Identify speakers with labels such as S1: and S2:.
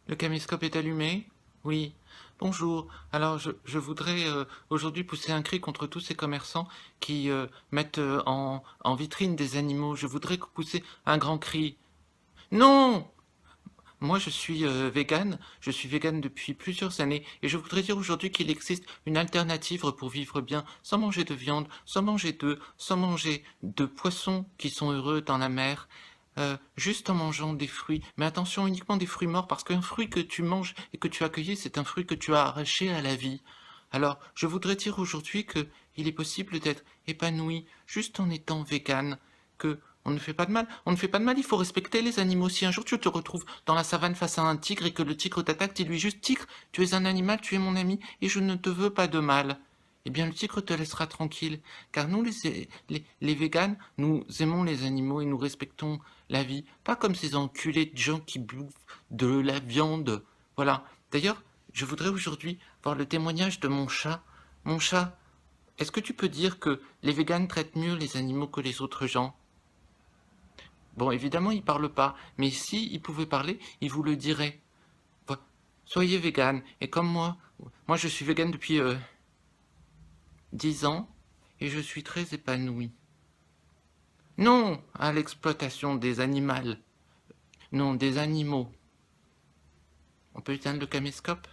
S1: Le caméscope est allumé? Oui. Bonjour. Alors, je voudrais aujourd'hui pousser un cri contre tous ces commerçants qui mettent en vitrine des animaux. Je voudrais pousser un grand cri. Non! Moi, je suis vegan depuis plusieurs années et je voudrais dire aujourd'hui qu'il existe une alternative pour vivre bien sans manger de viande, sans manger d'œufs, sans manger de poissons qui sont heureux dans la mer, juste en mangeant des fruits. Mais attention, uniquement des fruits morts parce qu'un fruit que tu manges et que tu as cueilli, c'est un fruit que tu as arraché à la vie. Alors, je voudrais dire aujourd'hui que il est possible d'être épanoui juste en étant vegan, que on ne fait pas de mal. On ne fait pas de mal, il faut respecter les animaux. Si un jour tu te retrouves dans la savane face à un tigre et que le tigre t'attaque, dis-lui juste tigre, tu es un animal, tu es mon ami et je ne te veux pas de mal. Eh bien, le tigre te laissera tranquille, car nous, les véganes, nous aimons les animaux et nous respectons la vie, pas comme ces enculés de gens qui bouffent de la viande. Voilà. D'ailleurs, je voudrais aujourd'hui voir le témoignage de mon chat. Mon chat, est-ce que tu peux dire que les véganes traitent mieux les animaux que les autres gens? Bon, évidemment, il parle pas, mais si il pouvait parler, il vous le dirait. Soyez vegan, et comme moi je suis vegan depuis 10 ans, et je suis très épanoui. Non à l'exploitation des animaux. Non, des animaux. On peut éteindre le caméscope?